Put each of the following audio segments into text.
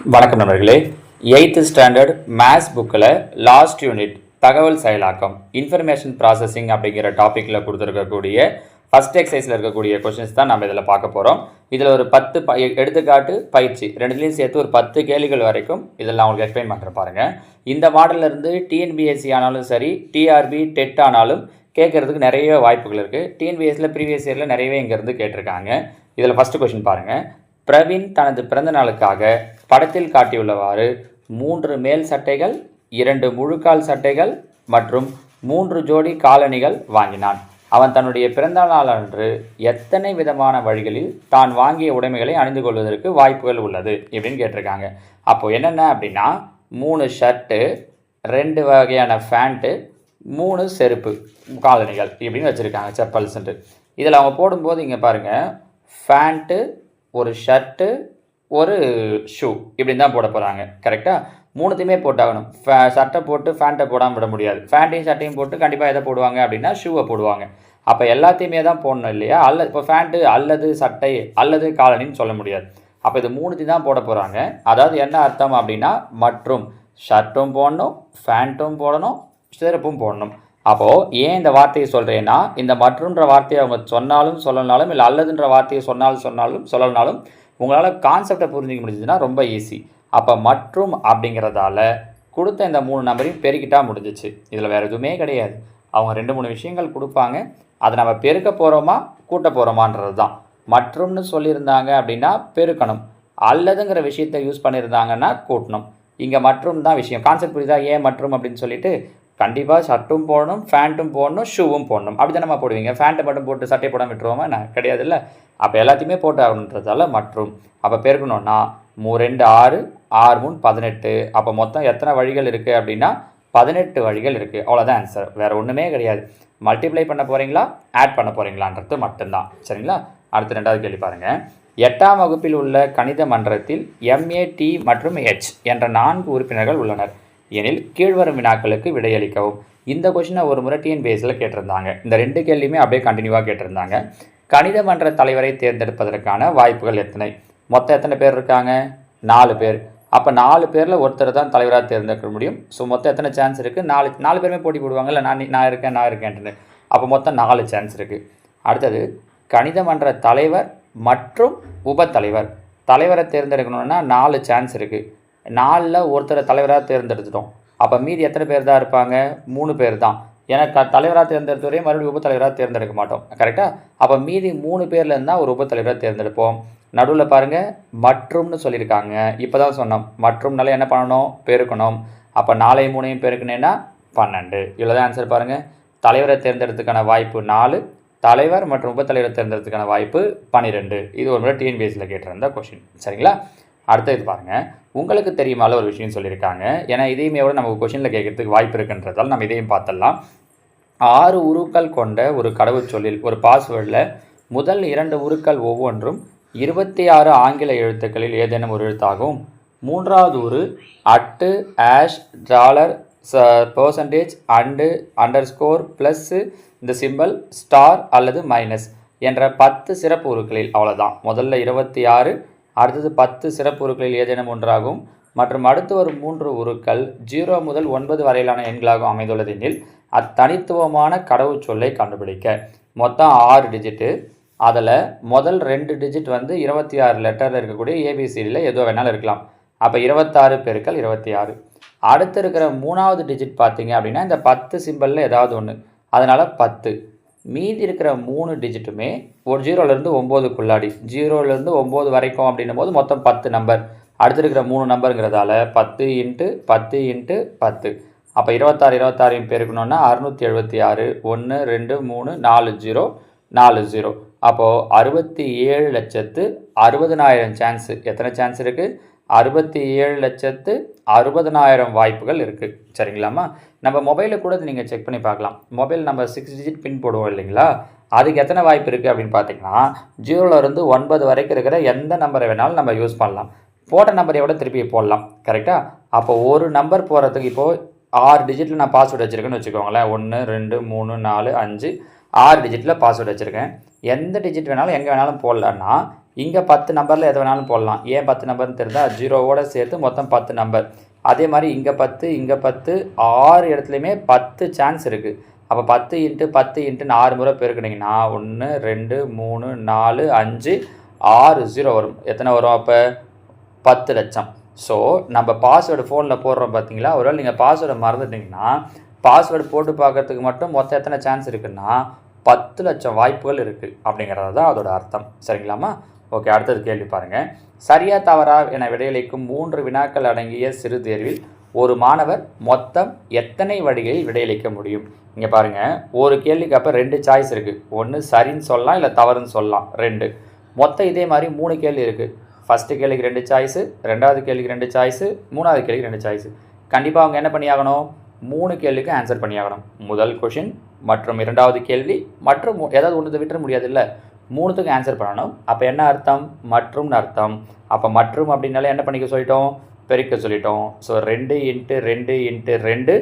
வணக்கம் நண்பர்களே. 8th standard maths புக்கில் லாஸ்ட் யூனிட் தகவல் செயலாக்கம் இன்ஃபர்மேஷன் ப்ராசஸிங் அப்படிங்கிற டாப்பிக்கில் கொடுத்துருக்கக்கூடிய ஃபஸ்ட் எக்ஸசைஸில் இருக்கக்கூடிய கொஷின்ஸ் தான் நம்ம இதில் பார்க்க போகிறோம். இதில் ஒரு 10 எடுத்துக்காட்டு பயிற்சி ரெண்டுலேயும் சேர்த்து ஒரு 10 கேள்விகள் வரைக்கும் இதில் நான் உங்களுக்கு எக்ஸ்பிளைன் பண்ணுற பாருங்கள். இந்த மாடலிருந்து டிஎன்பிஎஸ்சி ஆனாலும் சரி, டிஆர்பி டெட் ஆனாலும் கேட்குறதுக்கு நிறைய வாய்ப்புகள் இருக்குது. டிஎன்பிஎஸ்சியில் ப்ரீவியஸ் இயரில் நிறையவே இங்கேருந்து கேட்டிருக்காங்க. இதில் ஃபஸ்ட்டு கொஷின் பாருங்கள். பிரவீன் தனது பிறந்த நாளுக்காக படத்தில் காட்டியுள்ளவாறு 3 மேல் சட்டைகள், 2 முழுக்கால் சட்டைகள் மற்றும் 3 ஜோடி காலணிகள் வாங்கினான். அவன் தன்னுடைய பிறந்த நாளன்று எத்தனை விதமான வழிகளில் தான் வாங்கிய உடைமைகளை அணிந்து கொள்வதற்கு வாய்ப்புகள் உள்ளது இப்படின்னு கேட்டிருக்காங்க. அப்போது என்னென்ன அப்படின்னா 3 ஷர்ட்டு, 2 வகையான ஃபேண்ட்டு, 3 செருப்பு காலணிகள் இப்படின்னு வச்சுருக்காங்க, செப்பல்ஸுன்ட்டு. இதில் அவங்க போடும்போது இங்கே பாருங்கள், ஃபேண்ட்டு, ஒரு ஷர்ட்டு, ஒரு ஷூ இப்படின்னு தான் போட போகிறாங்க. கரெக்டாக மூணுத்தையுமே போட்டாகணும். ஷர்ட்டை போட்டு ஃபேண்ட்டை போடாமல் விட முடியாது. ஃபேண்ட்டையும் ஷர்ட்டையும் போட்டு கண்டிப்பாக எதை போடுவாங்க அப்படின்னா ஷூவை போடுவாங்க. அப்போ எல்லாத்தையுமே தான் போடணும் இல்லையா? இப்போ ஃபேண்ட்டு அல்லது சட்டை அல்லது காலனின்னு சொல்ல முடியாது. அப்போ இது மூணுத்தையும் தான் போட போகிறாங்க. அதாவது என்ன அர்த்தம் அப்படின்னா, மற்றும் ஷர்ட்டும் போடணும், ஃபேண்ட்டும் போடணும், செருப்பும் போடணும். அப்போது ஏன் இந்த வார்த்தையை சொல்கிறேன்னா, இந்த மற்றுன்ற வார்த்தையை அவங்க சொன்னாலும் சொல்லனாலும், இல்லை அல்லதுன்ற வார்த்தையை சொல்லனாலும் உங்களால் கான்செப்டை புரிஞ்சிக்க முடிஞ்சதுன்னா ரொம்ப ஈஸி. அப்போ மற்றும் அப்படிங்கிறதால கொடுத்த இந்த 3 நம்பரையும் பெருக்கிட்டால் முடிஞ்சிச்சு. இதில் வேறு எதுவுமே கிடையாது. அவங்க 2-3 விஷயங்கள் கொடுப்பாங்க. அதை நம்ம பெருக்க போகிறோமா கூட்ட போகிறோமான்றது தான். மற்றும்னு சொல்லியிருந்தாங்க அப்படின்னா பெருக்கணும், அல்லதுங்கிற விஷயத்தை யூஸ் பண்ணியிருந்தாங்கன்னா கூட்டணும். இங்கே மற்றும் தான் விஷயம். கான்செப்ட் புரியுதா? ஏன் மற்றும் அப்படின்னு சொல்லிட்டு கண்டிப்பாக ஷர்ட்டும் போடணும், ஃபேண்ட்டும் போடணும், ஷூவும் போடணும். அப்படி தானே போடுவீங்க. ஃபேண்ட்டை மட்டும் போட்டு சட்டை போடாமல் விட்டுருவோமா? நான் கிடையாது இல்லை. அப்போ எல்லாத்தையுமே போட்டு ஆகணுன்றதால மற்றும். அப்போ பெருக்கணுன்னா 3 2 6, 6 3 18. அப்போ மொத்தம் எத்தனை வழிகள் இருக்குது அப்படின்னா 18 வழிகள் இருக்குது. அவ்வளோதான் ஆன்சர். வேறு ஒன்றுமே கிடையாது. மல்டிப்ளை பண்ண போகிறீங்களா, ஆட் பண்ண போகிறீங்களான்றது மட்டும்தான். சரிங்களா? அடுத்த 2வது கேள்வி பாருங்கள். 8ஆம் வகுப்பில் உள்ள கணித மன்றத்தில் MA, T மற்றும் H என்ற 4 உறுப்பினர்கள் உள்ளனர் எனில் கீழ்வரும் வினாக்களுக்கு விடையளிக்கவும். இந்த கொஷினை ஒரு முறை டிஎன்பிஎஸ்சியில் கேட்டிருந்தாங்க. இந்த 2 கேள்வியுமே அப்படியே கண்டினியூவாக கேட்டிருந்தாங்க. கணித மன்ற தலைவரை தேர்ந்தெடுப்பதற்கான வாய்ப்புகள் எத்தனை? மொத்தம் எத்தனை பேர் இருக்காங்க? 4 பேர். அப்போ 4 பேரில் ஒருத்தர் தான் தலைவராக தேர்ந்தெடுக்க முடியும். ஸோ மொத்தம் எத்தனை சான்ஸ் இருக்குது? 4 பேருமே போட்டி போடுவாங்கல்ல, நான் இருக்கேன்ட்டு. அப்போ மொத்தம் 4 சான்ஸ் இருக்குது. அடுத்தது, கணித மன்ற தலைவர் மற்றும் உபத்தலைவர். தலைவரை தேர்ந்தெடுக்கணுன்னா 4 சான்ஸ் இருக்குது. 4ல் ஒருத்தரை தலைவராக தேர்ந்தெடுத்துட்டோம். அப்போ மீதி எத்தனை பேர் தான் இருப்பாங்க? 3 பேர் தான். ஏன்னா தலைவராக தேர்ந்தெடுத்தவரையும் மறுபடியும் உபத்தலைவராக தேர்ந்தெடுக்க மாட்டோம். கரெக்டாக? அப்போ மீதி 3 பேரில் இருந்தால் ஒரு உபத்தலைவராக தேர்ந்தெடுப்போம். நடுவில் பாருங்கள், மற்றும்னு சொல்லியிருக்காங்க. இப்போ தான் சொன்னோம், மற்றும்னால என்ன பண்ணணும்? பெருக்கணும். அப்போ 4 3 பெருக்கணுன்னா 12. இவ்வளோ தான் ஆன்சர். பாருங்கள், தலைவரை தேர்ந்தெடுத்துக்கான வாய்ப்பு 4, தலைவர் மற்றும் உபத்தலைவரை தேர்ந்தெடுத்துக்கான வாய்ப்பு 12. இது ஒரு முறை டிஎன்பிஎஸ்சியில் கேட்டிருந்த கொஷின். சரிங்களா? அடுத்த இது பாருங்கள். உங்களுக்கு தெரியுமால ஒரு விஷயம் சொல்லியிருக்காங்க. ஏன்னா இதையுமே விட நமக்கு கொஷினில் கேட்கறதுக்கு வாய்ப்பு இருக்குன்றதால் நம்ம இதையும் பார்த்துடலாம். 6 உருக்கள் கொண்ட ஒரு கடவுச்சொல்லில், ஒரு பாஸ்வேர்டில் முதல் 2 உருக்கள் ஒவ்வொன்றும் 26 ஆங்கில எழுத்துக்களில் ஏதேனும் ஒரு எழுத்தாகவும், 3வது உரு @, $, %, +, இந்த சிம்பல் ஸ்டார் அல்லது மைனஸ் என்ற 10 சிறப்பு உருக்களில், அவ்வளோதான். முதல்ல 26, அடுத்தது 10 சிறப்பு உருக்களில் ஏதேனும் ஒன்றாகும் மற்றும் அடுத்து வரும் 3 உருக்கள் 0 முதல் 9 வரையிலான எண்களாகவும் அமைந்துள்ளது எனில் அத்தனித்துவமான கடவுச்சொல்லை கண்டுபிடிக்க. மொத்தம் 6 டிஜிட்டு. அதில் முதல் 2 டிஜிட் 26 லெட்டரில் இருக்கக்கூடிய ஏபிசிடியில் எதுவும் வேணாலும் இருக்கலாம். அப்போ 26 பெருக்கல் 26. அடுத்து இருக்கிற 3வது டிஜிட் பார்த்தீங்க அப்படின்னா இந்த 10 சிம்பிளில் ஏதாவது ஒன்று, அதனால் 10. மீதி இருக்கிற 3 டிஜிட்டுமே ஒரு 0லேருந்து 9க்குள்ளாடி, 0லேருந்து 9 வரைக்கும் அப்படின்னும் போது மொத்தம் 10 நம்பர். அடுத்து இருக்கிற 3 நம்பருங்கிறதால 10 × 10 × 10. அப்போ 26 பெருக்கணுன்னா 676. 1 2 3 4 0 4 0. அப்போது 67,60,000 சான்ஸு. எத்தனை சான்ஸ் இருக்குது? 67,60,000 வாய்ப்புகள் இருக்குது. சரிங்களாம்மா? நம்ம மொபைலில் கூட நீங்கள் செக் பண்ணி பார்க்கலாம். மொபைல் நம்ம 6 டிஜிட் பின் போடுவோம் இல்லைங்களா? அதுக்கு எத்தனை வாய்ப்பு இருக்குது அப்படின்னு பார்த்தீங்கன்னா 0லேருந்து 9 வரைக்கும் இருக்கிற எந்த நம்பரை வேணாலும் நம்ம யூஸ் பண்ணலாம். போட்ட நம்பரை விட திருப்பி போடலாம். கரெக்டாக? அப்போ ஒரு நம்பர் போகிறதுக்கு இப்போது 6 டிஜிட்டில் நான் பாஸ்வேர்டு வச்சுருக்கேன்னு வச்சுக்கோங்களேன். 1 2 3 4 5 6 டிஜிட்டில் பாஸ்வேர்டு வச்சுருக்கேன். எந்த டிஜிட் வேணாலும் எங்கே வேணாலும் போடலான்னா இங்கே 10 நம்பரில் எது வேணாலும் போடலாம். ஏன் 10 நம்பர்னு தெரிந்தால் 0வோட சேர்த்து மொத்தம் 10 நம்பர். அதே மாதிரி இங்கே 10 இங்கே 10 6 இடத்துலையுமே 10 சான்ஸ் இருக்குது. அப்போ 10 × 10 × 6 முறை பெருக்கினீங்கன்னா 1 2 3 4 5 6 0 வரும். எத்தனை வரும் அப்போ 10 லட்சம். ஸோ நம்ம பாஸ்வேர்டு ஃபோனில் போடுறோம் பார்த்தீங்களா, ஒருவேளை நீங்கள் பாஸ்வேர்டை மறந்துட்டிங்கன்னா பாஸ்வேர்டு போட்டு பார்க்கறதுக்கு மட்டும் மொத்தம் எத்தனை சான்ஸ் இருக்குன்னா 10 லட்சம் வாய்ப்புகள் இருக்குது அப்படிங்கிறது தான் அதோட அர்த்தம். சரிங்களாம்மா? ஓகே, அடுத்தது கேள்வி பாருங்கள். சரியா தவறா என விடையளிக்கும் 3 வினாக்கள் அடங்கிய சிறு தேர்வில் ஒரு மாணவர் மொத்தம் எத்தனை வழிகளில் விடையளிக்க முடியும்? இங்கே பாருங்கள், ஒரு கேள்விக்கு அப்போ 2 சாய்ஸ் இருக்குது. ஒன்று சரின்னு சொல்லலாம், இல்லை தவறுன்னு சொல்லலாம். 2 மொத்தம் இதே மாதிரி 3 கேள்வி இருக்குது. ஃபஸ்ட்டு கேள்விக்கு 2 சாய்ஸு, ரெண்டாவது கேள்விக்கு 2 சாய்ஸு, மூணாவது கேள்விக்கு 2 சாய்ஸு. கண்டிப்பாக அவங்க என்ன பண்ணியாகணும்? 3 கேள்விக்கு ஆன்சர் பண்ணியாகணும். முதல் கொஷின் மற்றும் இரண்டாவது கேள்வி மற்றும் ஏதாவது ஒன்று விட்டுற முடியாது இல்லை, 3த்துக்கு ஆன்சர் பண்ணணும். அப்போ என்ன அர்த்தம்? மற்றும்னு அர்த்தம். அப்போ மற்றும் அப்படின்னாலே என்ன பண்ணிக்க சொல்லிட்டோம்? பெருக்க சொல்லிட்டோம். ஸோ 2 × 2 × 2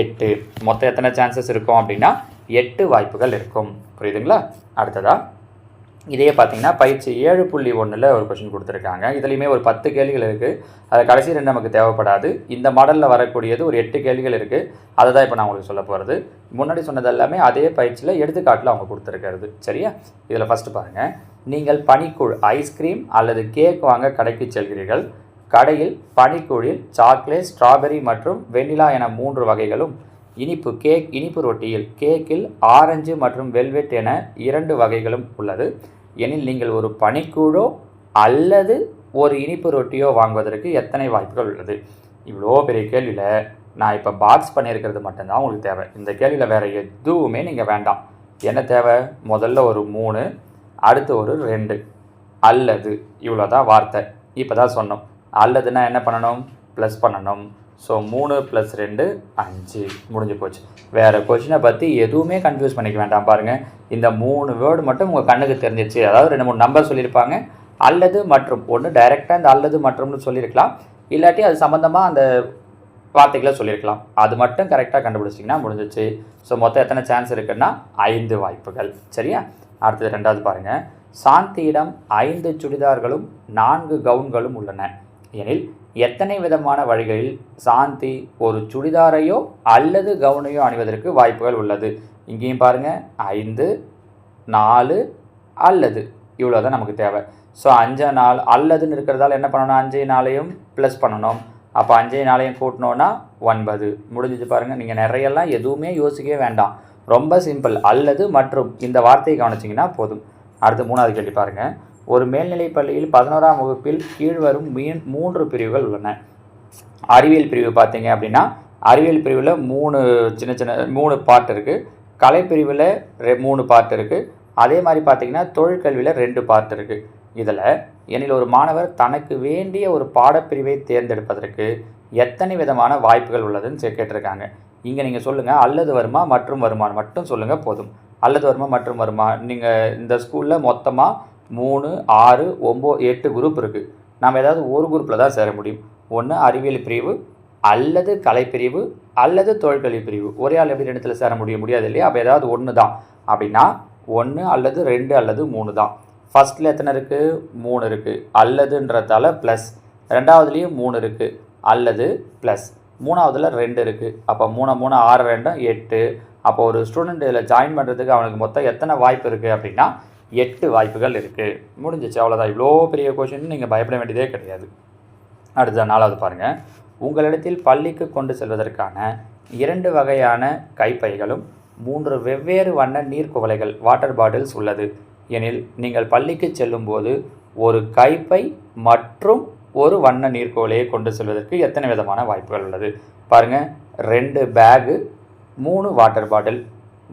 8. மொத்தம் எத்தனை சான்சஸ் இருக்கும் அப்படின்னா 8 வாய்ப்புகள் இருக்கும். புரியுதுங்களா? அடுத்ததா இதே பார்த்தீங்கன்னா பயிற்சி 7.1ல் ஒரு கொஷின் கொடுத்துருக்காங்க. இதுலேயுமே ஒரு 10 கேள்விகள் இருக்குது. அது கடைசி 2 நமக்கு தேவைப்படாது. இந்த மாடலில் வரக்கூடியது ஒரு 8 கேள்விகள் இருக்குது. அதை தான் இப்போ நான் உங்களுக்கு சொல்ல போகிறது. முன்னாடி சொன்னது எல்லாமே அதே பயிற்சியில் எடுத்துக்காட்டில் அவங்க கொடுத்துருக்கிறது. சரியா? இதில் ஃபஸ்ட்டு பாருங்கள். நீங்கள் பனிக்கூழ் ஐஸ்கிரீம் அல்லது கேக் வாங்க கடைக்கு செல்கிறீர்கள். கடையில் பனிக்கூழில் சாக்லேட், ஸ்ட்ராபெரி மற்றும் வெண்ணிலா என 3 வகைகளும், இனிப்பு ரொட்டியில் கேக்கில் ஆரஞ்சு மற்றும் வெல்வெட் என 2 வகைகளும் உள்ளது எனில் நீங்கள் ஒரு பனிக்கூழோ அல்லது ஒரு இனிப்பு ரொட்டியோ வாங்குவதற்கு எத்தனை வாய்ப்புகள் உள்ளது? இவ்வளோ பெரிய கேள்வியில் நான் இப்போ பாக்ஸ் பண்ணியிருக்கிறது மட்டும்தான் உங்களுக்கு தேவை. இந்த கேள்வியில் வேறு எதுவுமே நீங்கள் வேண்டாம். என்ன தேவை? முதல்ல ஒரு 3, அடுத்து ஒரு 2, அல்லது இவ்வளோ தான் வார்த்தை. இப்போ தான் சொன்னோம். அல்லதுன்னா என்ன பண்ணணும்? ப்ளஸ் பண்ணணும். ஸோ 3 + 2 5 முடிஞ்சு போச்சு. வேறு கொஷினை பற்றி எதுவுமே கன்ஃபியூஸ் பண்ணிக்க வேண்டாம். பாருங்கள், இந்த 3 வேர்டு மட்டும் உங்கள் கண்ணுக்கு தெரிஞ்சிச்சு. அதாவது 2-3 நம்பர் சொல்லியிருப்பாங்க. அல்லது மற்றும் ஒன்று டைரெக்டாக இந்த அல்லது மற்றும்னு சொல்லியிருக்கலாம், இல்லாட்டி அது சம்மந்தமாக அந்த வார்த்தைகளை சொல்லியிருக்கலாம். அது மட்டும் கரெக்டாக கண்டுபிடிச்சிங்கன்னா முடிஞ்சிச்சு. ஸோ மொத்தம் எத்தனை சான்ஸ் இருக்குன்னா 5 வாய்ப்புகள். சரியா? அடுத்தது 2வது பாருங்கள். சாந்தியிடம் 5 சுடிதார்களும் 4 கவுன்களும் உள்ளன எனில் எத்தனை விதமான வழிகளில் சாந்தி ஒரு சுடிதாரையோ அல்லது கவுனையோ அணிவதற்கு வாய்ப்புகள் உள்ளது? இங்கேயும் பாருங்கள், 5 4 அல்லது இவ்வளோ தான் நமக்கு தேவை. ஸோ 5 4 அல்லதுன்னு இருக்கிறதால என்ன பண்ணணும்? 5 4 ப்ளஸ் பண்ணணும். அப்போ 5 4 கூட்டினோன்னா 9 முடிஞ்சிச்சு. பாருங்கள், நீங்கள் நிறையெல்லாம் எதுவுமே யோசிக்கவே வேண்டாம். ரொம்ப சிம்பிள். அல்லது மற்றும் இந்த வார்த்தையை கவனிச்சிங்கன்னா போதும். அடுத்து 3வது கேள்வி பாருங்கள். ஒரு மேல்நிலைப் பள்ளியில் 11ஆம் வகுப்பில் கீழ்வரும் 3 பிரிவுகள் உள்ளன. அறிவியல் பிரிவு பார்த்தீங்க அப்படின்னா அறிவியல் பிரிவில் 3 பார்ட் இருக்குது. கலைப்பிரிவில் 3 பார்ட் இருக்குது. அதே மாதிரி பார்த்தீங்கன்னா தொழிற்கல்வியில் 2 பார்ட் இருக்குது. இதில் எனில் ஒரு மாணவர் தனக்கு வேண்டிய ஒரு பாடப்பிரிவை தேர்ந்தெடுப்பதற்கு எத்தனை விதமான வாய்ப்புகள் உள்ளதுன்னு கேட்டிருக்காங்க. இங்கே நீங்கள் சொல்லுங்கள், அல்லது வருமா மற்றும் வருமானு மட்டும் சொல்லுங்கள் போதும். அல்லது வருமா மற்றும் வருமா. நீங்கள் இந்த ஸ்கூலில் மொத்தமாக 3 6 9 8 குரூப் இருக்குது. நம்ம ஏதாவது ஒரு குரூப்பில் தான் சேர முடியும். ஒன்று அறிவியல் பிரிவு, அல்லது கலைப்பிரிவு, அல்லது தொழிற்கல்வி பிரிவு. ஒரே ஆள் எப்படி 2த்தில் சேர முடியாது இல்லையா? அப்போ ஏதாவது ஒன்று தான். அப்படின்னா 1 அல்லது 2 அல்லது 3 தான். ஃபஸ்ட்டில் எத்தனை இருக்குது? 3 இருக்குது. அல்லதுன்றதால ப்ளஸ். 2வதுலேயும் 3 இருக்குது. அல்லது ப்ளஸ். 3வதுல 2 இருக்குது. அப்போ 3 3 6 2 8. அப்போ ஒரு ஸ்டூடெண்ட் இதில் ஜாயின் பண்ணுறதுக்கு அவனுக்கு மொத்தம் எத்தனை வாய்ப்பு இருக்குது அப்படின்னா 8 வாய்ப்புகள் இருக்குது. முடிஞ்சிச்சு, அவ்வளோதான். இவ்வளோ பெரிய கொஷின் நீங்கள் பயப்பட வேண்டியதே கிடையாது. அடுத்த 4வது பாருங்கள். உங்களிடத்தில் பள்ளிக்கு கொண்டு செல்வதற்கான 2 வகையான கைப்பைகளும் 3 வெவ்வேறு வண்ண நீர்க்குவளைகள் வாட்டர் பாட்டில்ஸ் உள்ளது எனில் நீங்கள் பள்ளிக்கு செல்லும்போது ஒரு கைப்பை மற்றும் ஒரு வண்ண நீர்க்குவளையை கொண்டு செல்வதற்கு எத்தனை விதமான வாய்ப்புகள் உள்ளது? பாருங்கள், 2 பேகு 3 வாட்டர் பாட்டில்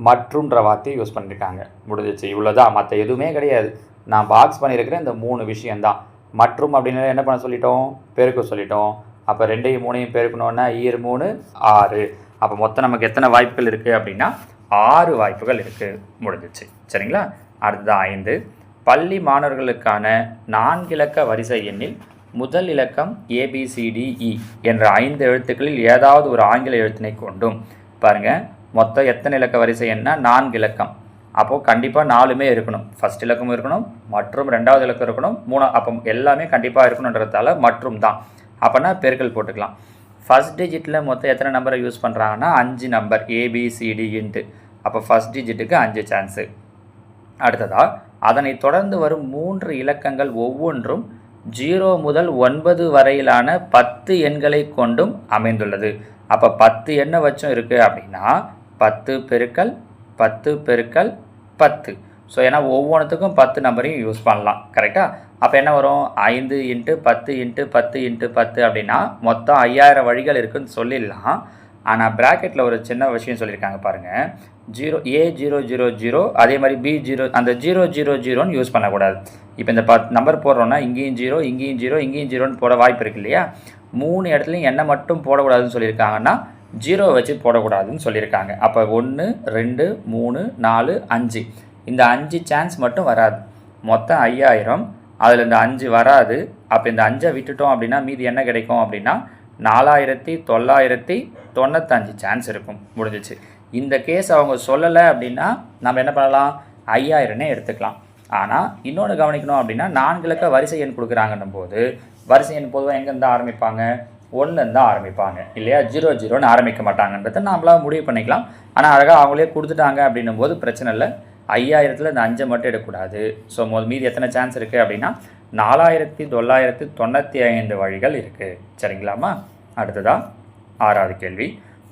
மற்றும்ன்ற வார்த்தையை யூஸ் பண்ணியிருக்காங்க. முடிஞ்சிச்சு, இவ்வளோதான். மற்ற எதுவுமே கிடையாது. நான் பாக்ஸ் பண்ணியிருக்கிறேன் இந்த 3 விஷயந்தான். மற்றும் அப்படின்னா என்ன பண்ண சொல்லிட்டோம்? பெருக்க சொல்லிட்டோம். அப்போ 2ஐயும் 3ஐயும் பெருக்கணுன்னா 2 3 6. அப்போ மொத்தம் நமக்கு எத்தனை வாய்ப்புகள் இருக்குது அப்படின்னா 6 வாய்ப்புகள் இருக்குது. முடிஞ்சிச்சு. சரிங்களா? அடுத்தது 5. பள்ளி மாணவர்களுக்கான 4 இலக்க வரிசை எண்ணில் முதல் இலக்கம் ABCDE என்ற 5 எழுத்துக்களில் ஏதாவது ஒரு ஆங்கில எழுத்தினை கொண்டும். பாருங்கள், மொத்தம் எத்தனை இலக்க வரிசை எண்ணா? 4 இலக்கம். அப்போது கண்டிப்பாக 4மே இருக்கணும். ஃபஸ்ட் இலக்கமும் இருக்கணும், மற்றும் 2வது இலக்கம் இருக்கணும், 3 அப்போ எல்லாமே கண்டிப்பாக இருக்கணுன்றதால மற்றும் தான். அப்போனா பெருக்கல் போட்டுக்கலாம். ஃபஸ்ட் டிஜிட்டில் மொத்தம் எத்தனை நம்பரை யூஸ் பண்ணுறாங்கன்னா 5 நம்பர் ABCD இன்ட்டு. அப்போ ஃபஸ்ட் டிஜிட்டுக்கு 5 சான்ஸு. அடுத்ததாக அதனை தொடர்ந்து வரும் 3 இலக்கங்கள் ஒவ்வொன்றும் 0 முதல் 9 வரையிலான 10 எண்களை கொண்டும் அமைந்துள்ளது. அப்போ 10 எண்ணை வச்சும் இருக்குது அப்படின்னா 10 பெருக்கல் 10 பெருக்கல் 10. ஸோ ஏன்னா ஒவ்வொன்றுத்துக்கும் 10 நம்பரையும் யூஸ் பண்ணலாம். கரெக்டாக? அப்போ என்ன வரும்? 5 இன்ட்டு 10 இன்ட்டு 10 இன்ட்டு 10 அப்படின்னா மொத்தம் 5000 வழிகள் இருக்குதுன்னு சொல்லிடலாம். ஆனால் ப்ராக்கெட்டில் ஒரு சின்ன விஷயம் சொல்லியிருக்காங்க பாருங்கள். A000 அதே மாதிரி B0 அந்த 000ன்னு யூஸ் பண்ணக்கூடாது. இப்போ இந்த 10 நம்பர் போடுறோன்னா இங்கேயும் 0 இங்கேயும் 0 இங்கேயும் 0ன்னு போட வாய்ப்பு இருக்கு இல்லையா? 3 இடத்துலையும் எண்ணெய் மட்டும் போடக்கூடாதுன்னு சொல்லியிருக்காங்கன்னா 0 வச்சு போடக்கூடாதுன்னு சொல்லியிருக்காங்க. அப்போ 1 2 3 4 5 இந்த 5 சான்ஸ் மட்டும் வராது. மொத்தம் 5000, அதில் இந்த 5 வராது. அப்போ இந்த 5ஐ விட்டுட்டோம் அப்படின்னா மீதி என்ன கிடைக்கும் அப்படின்னா 4995 சான்ஸ் இருக்கும். முடிஞ்சிச்சு. இந்த கேஸ் அவங்க சொல்லலை அப்படின்னா நம்ம என்ன பண்ணலாம்? 5000னே எடுத்துக்கலாம். ஆனால் இன்னொன்று கவனிக்கணும் அப்படின்னா 4 இலக்க வரிசை எண் கொடுக்குறாங்கன்னும் போது வரிசை எண் பொதுவாக எங்கேருந்து ஆரம்பிப்பாங்க? 1லேருந்து தான் ஆரம்பிப்பாங்க இல்லையா? 00ன்னு ஆரம்பிக்க மாட்டாங்கன்றதை நம்மளாக முடிவு பண்ணிக்கலாம். ஆனால் அழகாக அவங்களே கொடுத்துட்டாங்க அப்படின்னும் போது பிரச்சனை இல்லை. 5000ல் இந்த 5 மட்டும் எடுக்கக்கூடாது. ஸோ மீதி எத்தனை சான்ஸ் இருக்குது அப்படின்னா 4995 வழிகள் இருக்குது. சரிங்களாம்மா? அடுத்ததாக 6வது கேள்வி.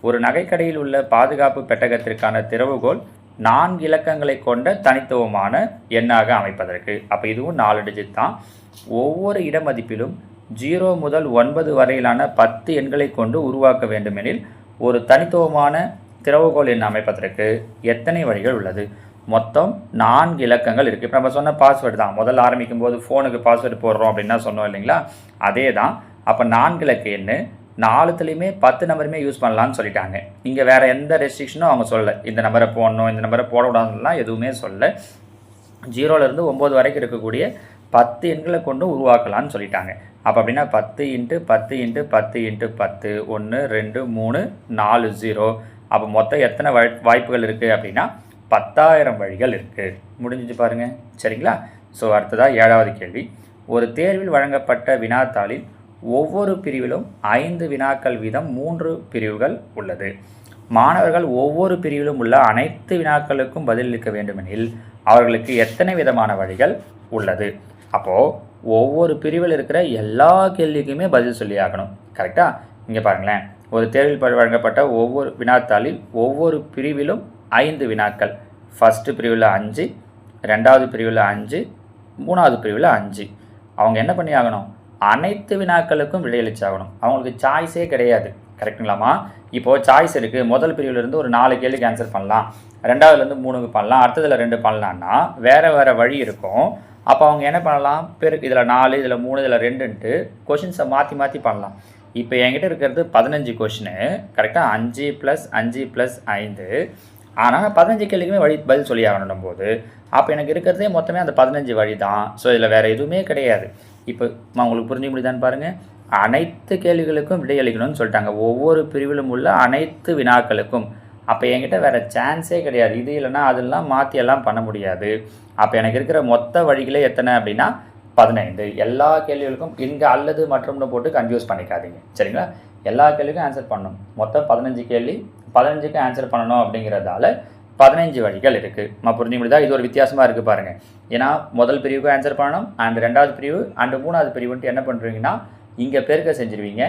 ஒரு நகைக்கடையில் உள்ள பாதுகாப்பு பெட்டகத்திற்கான திறவுகோல் 4 இலக்கங்களை கொண்ட தனித்துவமான எண்ணாக அமைப்பதற்கு. அப்போ இதுவும் 4 டிஜிட் தான். ஒவ்வொரு இடமதிப்பிலும் 0 முதல் 9 வரையிலான 10 எண்களை கொண்டு உருவாக்க வேண்டுமெனில் ஒரு தனித்துவமான திறவுகோல் எண் அமைப்பதற்கு எத்தனை வழிகள் உள்ளது? மொத்தம் 4 இலக்கங்கள் இருக்குது. இப்போ நம்ம சொன்ன பாஸ்வேர்டு தான். முதல்ல ஆரம்பிக்கும் போது ஃபோனுக்கு பாஸ்வேர்டு போடுறோம் அப்படின்னா சொன்னோம் இல்லைங்களா? அதே தான். அப்போ 4 இலக்க எண் 4த்துலேயுமே 10 நம்பருமே யூஸ் பண்ணலான்னு சொல்லிட்டாங்க. இங்கே வேறு எந்த ரெஸ்ட்ரிக்ஷனும் அவங்க சொல்லலை. இந்த நம்பரை போடணும் இந்த நம்பரை போடக்கூடாதுலாம் எதுவுமே சொல்லலை. 0லேருந்து 9 வரைக்கும் இருக்கக்கூடிய 10 எண்களை கொண்டு உருவாக்கலான்னு சொல்லிட்டாங்க. அப்போ அப்படின்னா 10 இன்ட்டு 10 இன்ட்டு 10 இன்ட்டு 10 1 2 3 4 0. அப்போ மொத்தம் எத்தனை வாய்ப்புகள் இருக்குது அப்படின்னா 10,000 வழிகள் இருக்குது. முடிஞ்சிச்சு பாருங்கள். சரிங்களா? ஸோ அடுத்ததாக 7வது கேள்வி. ஒரு தேர்வில் வழங்கப்பட்ட வினாத்தாளில் ஒவ்வொரு பிரிவிலும் 5 வினாக்கள் வீதம் 3 பிரிவுகள் உள்ளது. மாணவர்கள் ஒவ்வொரு பிரிவிலும் உள்ள அனைத்து வினாக்களுக்கும் பதிலளிக்க வேண்டுமெனில் அவர்களுக்கு எத்தனை விதமான வழிகள் உள்ளது? அப்போது ஒவ்வொரு பிரிவில் இருக்கிற எல்லா கேள்விக்குமே பதில் சொல்லி ஆகணும். கரெக்டாக? இங்கே பாருங்களேன். ஒரு தேர்வில் வழங்கப்பட்ட ஒவ்வொரு வினாத்தாளில் ஒவ்வொரு பிரிவிலும் 5 வினாக்கள். ஃபஸ்ட்டு பிரிவில் 5, 2வது பிரிவில் 5, 3வது பிரிவில் 5. அவங்க என்ன பண்ணி ஆகணும்? அனைத்து வினாக்களுக்கும் விடையளிச்சாகணும். அவங்களுக்கு சாய்ஸே கிடையாது. கரெக்டுங்களாம்மா? இப்போது சாய்ஸ் இருக்குது. முதல் பிரிவிலேருந்து ஒரு 4 கேள்விக்கு ஆன்சர் பண்ணலாம், 2வதுலேருந்து 3க்கு பண்ணலாம், அடுத்ததில் 2 பண்ணலான்னா வேறு வழி இருக்கும். அப்போ அவங்க என்ன பண்ணலாம்? இதில் 4 இதில் 3 இதில் 2ன்ட்டு கொஷின்ஸை மாற்றி பண்ணலாம். இப்போ என்கிட்ட இருக்கிறது 15 கொஷினு. கரெக்டாக? 5 + 5 + 5. ஆனால் 15 கேள்விக்குமே பதில் சொல்லி ஆகணும் போது அப்போ எனக்கு இருக்கிறதே மொத்தமே அந்த 15 வழி தான். ஸோ இதில் வேறு எதுவுமே கிடையாது. இப்போ உங்களுக்கு புரிஞ்சு முடியுதான்னு பாருங்கள். அனைத்து கேள்விகளுக்கும் விடையளிக்கணும்னு சொல்லிட்டாங்க. ஒவ்வொரு பிரிவிலும் உள்ள அனைத்து வினாக்களுக்கும். அப்போ என்கிட்ட வேறு சான்ஸே கிடையாது. இது இல்லைன்னா அதெல்லாம் மாற்றியெல்லாம் பண்ண முடியாது. அப்போ எனக்கு இருக்கிற மொத்த வழிகளே எத்தனை அப்படின்னா 15. எல்லா கேள்விகளுக்கும் இங்கே அல்லது மற்றும்னு போட்டு கன்ஃபியூஸ் பண்ணிக்காதீங்க. சரிங்களா? எல்லா கேள்விக்கும் ஆன்சர் பண்ணணும். மொத்தம் 15 கேள்வி, 15க்கு ஆன்சர் பண்ணணும் அப்படிங்கிறதால 15 வழிகள் இருக்குது. நம்ம புரிஞ்சு முடியுதா? இது ஒரு வித்தியாசமாக இருக்குது பாருங்கள். ஏன்னா முதல் பிரிவுக்கு ஆன்சர் பண்ணணும், அண்ட் 2வது பிரிவு அண்டு 3வது பிரிவுன்ட்டு என்ன பண்ணுறீங்கன்னா இங்கே பெருக்க செஞ்சுருவீங்க.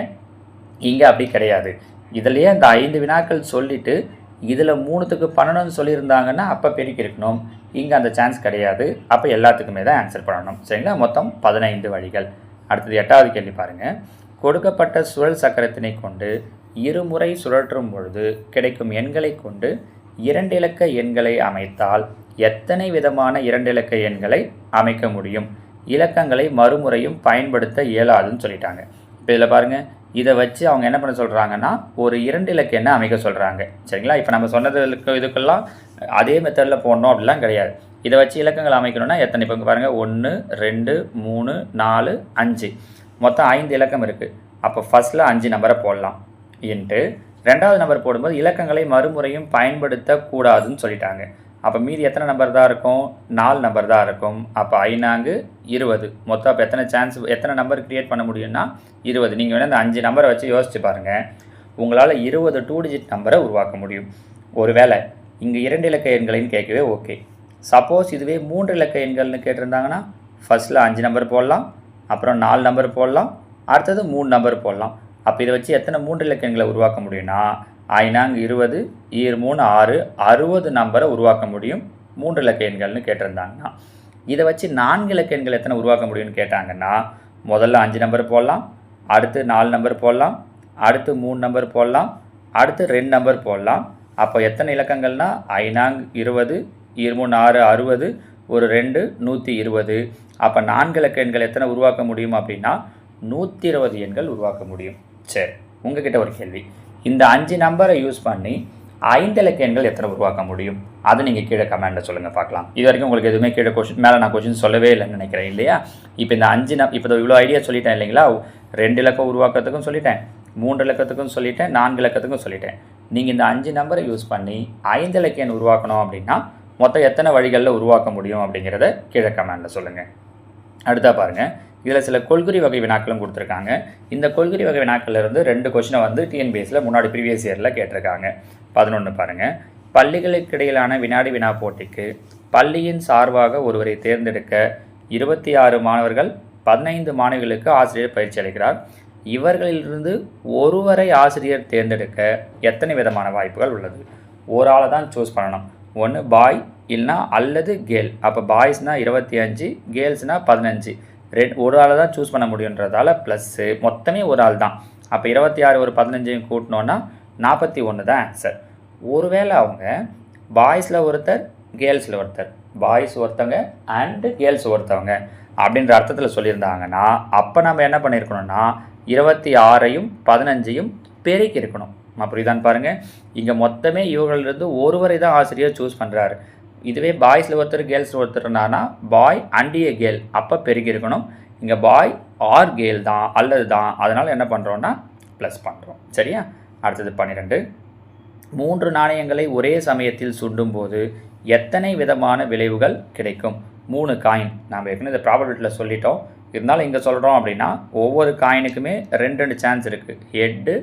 இங்கே அப்படி கிடையாது. இதுலேயே இந்த 5 வினாக்கள் சொல்லிவிட்டு இதில் 3த்துக்கு பண்ணணும்னு சொல்லியிருந்தாங்கன்னா அப்போ பெருக்கி இருக்கணும். இங்கே அந்த சான்ஸ் கிடையாது. அப்போ எல்லாத்துக்குமே தான் ஆன்சர் பண்ணணும். சரிங்களா? மொத்தம் 15 வழிகள். அடுத்தது 8வது கேள்வி பாருங்கள். கொடுக்கப்பட்ட சுழல் சக்கரத்தினை கொண்டு இருமுறை சுழற்றும் பொழுது கிடைக்கும் எண்களை கொண்டு 2 இலக்க எண்களை அமைத்தால் எத்தனை விதமான 2 இலக்க எண்களை அமைக்க முடியும்? இலக்கங்களை மறுமுறையும் பயன்படுத்த இயலாதுன்னு சொல்லிட்டாங்க. இப்போ இதில் பாருங்கள். இதை வச்சு அவங்க என்ன பண்ண சொல்கிறாங்கன்னா ஒரு 2 இலக்க எண்ணை அமைக்க சொல்கிறாங்க. சரிங்களா? இப்போ நம்ம சொன்னதுக்கு இதுக்கெல்லாம் அதே மெத்தடில் போடணும் அப்படிலாம் கிடையாது. இதை வச்சு இலக்கங்கள் அமைக்கணும்னா எத்தனை? இப்போ பாருங்கள் 1 2 3 4 5 மொத்தம் 5 இலக்கம் இருக்குது. அப்போ ஃபஸ்ட்டில் 5 நம்பரை போடலாம் இன்ட்டு 2வது நம்பர் போடும்போது இலக்கங்களை மறுமுறையும் பயன்படுத்தக்கூடாதுன்னு சொல்லிட்டாங்க. அப்போ மீதி எத்தனை நம்பர் தான் இருக்கும்? 4 நம்பர் தான் இருக்கும். அப்போ 5 20 மொத்தம். அப்போ எத்தனை நம்பர் க்ரியேட் பண்ண முடியும்னா 20. நீங்கள் வேணால் இந்த 5 நம்பரை வச்சு யோசிச்சு பாருங்கள். உங்களால் 20 2 டிஜிட் நம்பரை உருவாக்க முடியும். ஒருவேளை இங்கே 2 இலக்க எண்களையும் கேட்கவே ஓகே. சப்போஸ் இதுவே 3 இலக்க எண்கள்னு கேட்டிருந்தாங்கன்னா ஃபஸ்ட்டில் 5 நம்பர் போடலாம், அப்புறம் 4 நம்பர் போடலாம், அடுத்தது 3 நம்பர் போடலாம். அப்போ இதை வச்சு எத்தனை 3 இலக்க எண்களை உருவாக்க முடியும்னா 5 20 3 6 60 நம்பரை உருவாக்க முடியும் 3 இலக்க எண்கள்னு கேட்டிருந்தாங்கன்னா. இதை வச்சு 4 இலக்க எண்கள் எத்தனை உருவாக்க முடியும்னு கேட்டாங்கன்னா முதல்ல 5 நம்பர் போடலாம், அடுத்து 4 நம்பர் போடலாம், அடுத்து 3 நம்பர் போடலாம், அடுத்து 2 நம்பர் போடலாம். அப்போ எத்தனை இலக்கங்கள்னா 5 20 3 6 60 ஒரு 2 120. அப்போ 4 இலக்க எண்கள் எத்தனை உருவாக்க முடியும் அப்படின்னா 120 எண்கள் உருவாக்க முடியும். சரி, உங்ககிட்ட ஒரு கேள்வி. இந்த 5 நம்பரை யூஸ் பண்ணி 5 இலக்க எண்கள் எத்தனை உருவாக்க முடியும்? அது நீங்கள் கீழே கமெண்ட்டில் சொல்லுங்கள் பார்க்கலாம். இது வரைக்கும் உங்களுக்கு எதுவுமே கீழே மேலே நான் கொஷின் சொல்லவே இல்லைன்னு நினைக்கிறேன் இல்லையா? இப்போ இந்த 5 இப்போ இவ்வளோ ஐடியா சொல்லிட்டேன் இல்லைங்களா? 2 இலக்கம் உருவாக்கத்துக்கும் சொல்லிட்டேன், 3 இலக்கத்துக்கும் சொல்லிட்டேன், 4 இலக்கத்துக்கும் சொல்லிட்டேன். நீங்கள் இந்த 5 நம்பரை யூஸ் பண்ணி 5 இலக்க எண் உருவாக்கணும் அப்படின்னா மொத்தம் எத்தனை வழிகளில் உருவாக்க முடியும் அப்படிங்கிறத கீழே கமெண்டில் சொல்லுங்கள். அடுத்தா பாருங்கள், இதில் சில கொள்குறி வகை வினாக்களும் கொடுத்துருக்காங்க. இந்த கொள்குறி வகை வினாக்கள்லேருந்து 2 கொஷினை வந்து டிஎன்பிஎஸ்சியில் முன்னாடி ப்ரீவியஸ் இயரில் கேட்டிருக்காங்க. 11 பாருங்கள். பள்ளிகளுக்கு இடையிலான வினாடி வினா போட்டிக்கு பள்ளியின் சார்பாக ஒருவரை தேர்ந்தெடுக்க 26 மாணவர்கள் 15 மாணவிகளுக்கு ஆசிரியர் பயிற்சி அளிக்கிறார். இவர்களிலிருந்து ஒருவரை ஆசிரியர் தேர்ந்தெடுக்க எத்தனை விதமான வாய்ப்புகள் உள்ளது? ஒரு ஆளை தான் சூஸ் பண்ணணும். ஒன்று பாய் இல்லைனா அல்லது கேர்ள். அப்போ பாய்ஸ்னால் 25, கேர்ள்ஸ்னால் 15. ஒரு ஆளை தான் சூஸ் பண்ண முடியுன்றதால ப்ளஸ்ஸு மொத்தமே ஒரு ஆள் தான். அப்போ 26 ஒரு 15 கூட்டினோன்னா 41 தான் ஆன்சர். ஒருவேளை அவங்க பாய்ஸில் ஒருத்தர் கேர்ள்ஸில் ஒருத்தர், பாய்ஸ் ஒருத்தவங்க அண்டு கேர்ள்ஸ் ஒருத்தவங்க அப்படின்ற அர்த்தத்தில் சொல்லியிருந்தாங்கன்னா அப்போ நம்ம என்ன பண்ணியிருக்கணும்னா 26ஐயும் 15ஐயும் பெருக்கி இருக்கணும். புரியுதான்னு பாருங்கள். இங்கே மொத்தமே இவர்களிலிருந்து ஒருவரை தான் ஆசிரியர் சூஸ் பண்ணுறாரு. இதுவே பாய்ஸில் ஒருத்தர் கேர்ள்ஸில் ஒருத்தர்னா பாய் அண்ட் ஏ கேர்ள், அப்போ பெருக்கி இருக்கணும். இங்கே பாய் ஆர் கேர்ள் தான் அல்லது தான், அதனால் என்ன பண்ணுறோன்னா ப்ளஸ் பண்ணுறோம். சரியா? அடுத்தது 12. 3 நாணயங்களை ஒரே சமயத்தில் சுண்டும்போது எத்தனை விதமான விளைவுகள் கிடைக்கும்? 3 காயின். நாம் ஏற்கனவே இந்த ப்ராபபிலிட்டியில் சொல்லிட்டோம், இருந்தாலும் இங்கே சொல்கிறோம் அப்படின்னா ஒவ்வொரு காயினுக்குமே 2 சான்ஸ் இருக்குது. ஹெட்டு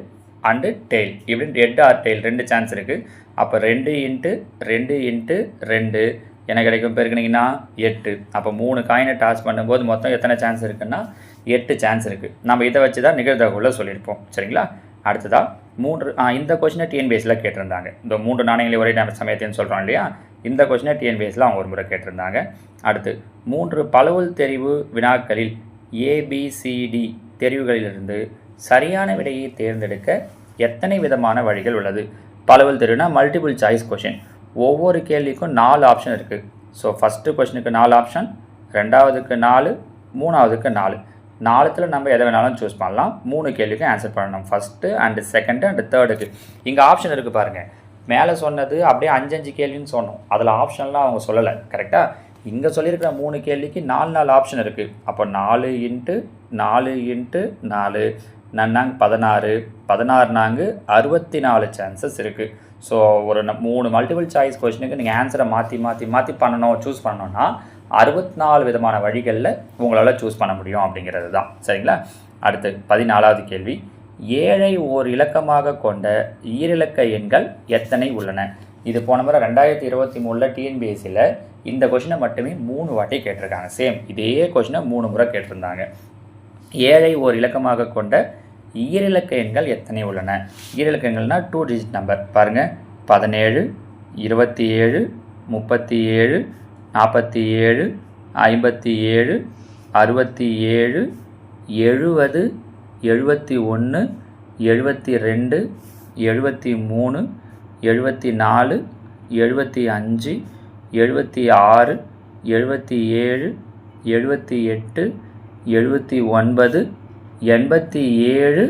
அண்டு டெய்ல், இப்படின்னு ஹெட் ஆர் டெய்ல் 2 சான்ஸ் இருக்குது. அப்போ 2 × 2 × 2 என்ன கிடைக்கும்? பெருக்குனிங்கன்னா 8. அப்போ 3 காயினை டாஸ் பண்ணும்போது மொத்தம் எத்தனை சான்ஸ் இருக்குன்னா 8 சான்ஸ் இருக்குது. நம்ம இதை வச்சு தான் நிகழ்தகவுல சொல்லியிருப்போம். சரிங்களா? அடுத்ததாக இந்த கொஷினை டிஎன்பிஎஸ்சியில் கேட்டிருந்தாங்க. இந்த 3 நாணயங்களை ஒரே சமயத்தின்னு சொல்கிறோம் இல்லையா? இந்த கொஷினை டிஎன்பிஎஸ்சியில் அவங்க ஒரு முறை கேட்டிருந்தாங்க. அடுத்து 3 பலவுள் தெரிவு வினாக்களில் ஏபிசிடி தெரிவுகளிலிருந்து சரியான விடையை தேர்ந்தெடுக்க எத்தனை விதமான வழிகள் உள்ளது? பலவுள் தெரிவுனா மல்டிபிள் சாய்ஸ் கொஷின். ஒவ்வொரு கேள்விக்கும் 4 ஆப்ஷன் இருக்குது. ஸோ ஃபஸ்ட்டு கொஷினுக்கு 4 ஆப்ஷன், ரெண்டாவதுக்கு 4, மூணாவதுக்கு 4. 4த்தில் நம்ம எதை வேணாலும் சூஸ் பண்ணலாம். 3 கேள்விக்கு ஆன்சர் பண்ணணும். ஃபஸ்ட்டு அண்டு செகண்டு அண்டு தேர்டுக்கு. இங்கே ஆப்ஷன் இருக்குது பாருங்கள். மேலே சொன்னது அப்படியே 5 கேள்வின்னு சொன்னோம், அதில் ஆப்ஷன்லாம் அவங்க சொல்லலை. கரெக்டாக இங்கே சொல்லியிருக்கிற 3 கேள்விக்கு 4 ஆப்ஷன் இருக்குது. அப்போ 4 × 4 × 4 நன்னாங்க 16, 16 நாங்கு 64 சான்சஸ் இருக்குது. ஸோ ஒரு 3 மல்டிபிள் சாய்ஸ் கொஷினுக்கு நீங்கள் ஆன்சரை மாற்றி பண்ணணும், சூஸ் பண்ணணும்னா 64 விதமான வழிகளில் உங்களால் சூஸ் பண்ண முடியும் அப்படிங்கிறது தான். சரிங்களா? அடுத்து 14வது கேள்வி. 7ஐ ஓர் இலக்கமாக கொண்ட ஈரிலக்க எண்கள் எத்தனை உள்ளன? இது போன முறை 2023 டிஎன்பிஎஸ்சியில் இந்த கொஷினை மட்டுமே 3 வாட்டி கேட்டிருக்காங்க. சேம் இதே கொஷினை 3 முறை கேட்டிருந்தாங்க. 7ஐ ஓர் இலக்கமாக கொண்ட ஈரிலக்க எண்கள் எத்தனை உள்ளன? ஈரிலக்க எண்கள்னால் 2 டிஜிட் நம்பர். பாருங்கள், 17, 27, 37, 47, 57, 67, 70, 71, 72, 73, 74, 75, 76, 77, 78, 79, 87,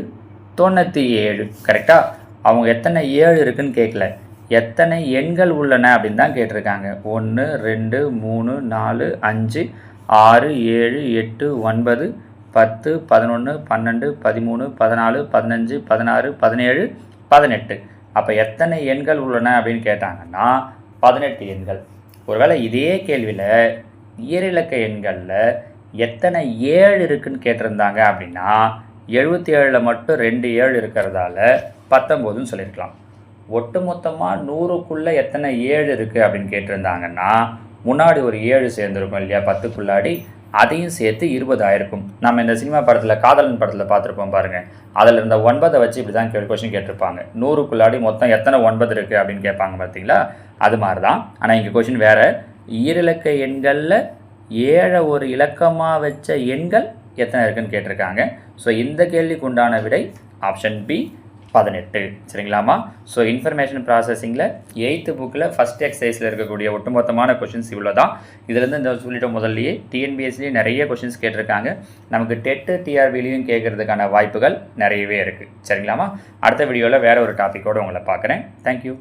97. கரெக்டாக? அவங்க எத்தனை 7 இருக்குன்னு கேட்கல, எத்தனை எண்கள் உள்ளன அப்படின்னு தான் கேட்டிருக்காங்க. 1 2 3 4 5 6 7 8 9 10 11 12 13 14 15 16 17 18. அப்போ எத்தனை எண்கள் உள்ளன அப்படின்னு கேட்டாங்கன்னா 18 எண்கள். ஒருவேளை இதே கேள்வியில் ஈரிலக்க எண்களில் எத்தனை 7 இருக்குன்னு கேட்டிருந்தாங்க அப்படின்னா 77 மட்டும் 2 7 இருக்கிறதால 19ன்னு சொல்லியிருக்கலாம். ஒட்டுமொத்தமாக 100க்குள்ளே எத்தனை 7 இருக்குது அப்படின்னு கேட்டிருந்தாங்கன்னா முன்னாடி ஒரு 7 சேர்ந்துருக்கும் இல்லையா 10க்குள்ளாடி, அதையும் சேர்த்து 20 ஆயிருக்கும். நம்ம இந்த சினிமா படத்தில் காதலன் படத்தில் பார்த்துருப்போம் பாருங்கள், அதில் இருந்த 9 வச்சு இப்படி தான் கொஷின் கேட்டிருப்பாங்க. 100க்குள்ளாடி மொத்தம் எத்தனை 9 இருக்குது அப்படின்னு கேட்பாங்க பார்த்தீங்களா, அது மாதிரி தான். ஆனால் இங்கே கொஷின் வேறு. ஈரிலக்க எண்களில் 7 ஒரு இலக்கமாக வச்ச எண்கள் எத்தனை இருக்குன்னு கேட்டிருக்காங்க. ஸோ இந்த கேள்விக்கு உண்டான விடை ஆப்ஷன் பி 18. சரிங்களாமா? ஸோ இன்ஃபர்மேஷன் ப்ராசஸிங்கில் 8th புக்கில் ஃபஸ்ட் எக்ஸசைஸில் இருக்கக்கூடிய ஒட்டுமொத்தமான கொஷின்ஸ் இவ்வளோ தான். இதுலேருந்து இந்த சொல்லிட்ட முதல்லையே டிஎன்பிஎஸ்சிலேயே நிறைய கொஷின்ஸ் கேட்டிருக்காங்க. நமக்கு டெட்டு டிஆர்பிலையும் கேட்குறதுக்கான வாய்ப்புகள் நிறையவே இருக்குது. சரிங்களாமா? அடுத்த வீடியோவில் வேறு ஒரு டாப்பிக்கோடு உங்களை பார்க்குறேன். தேங்க்யூ.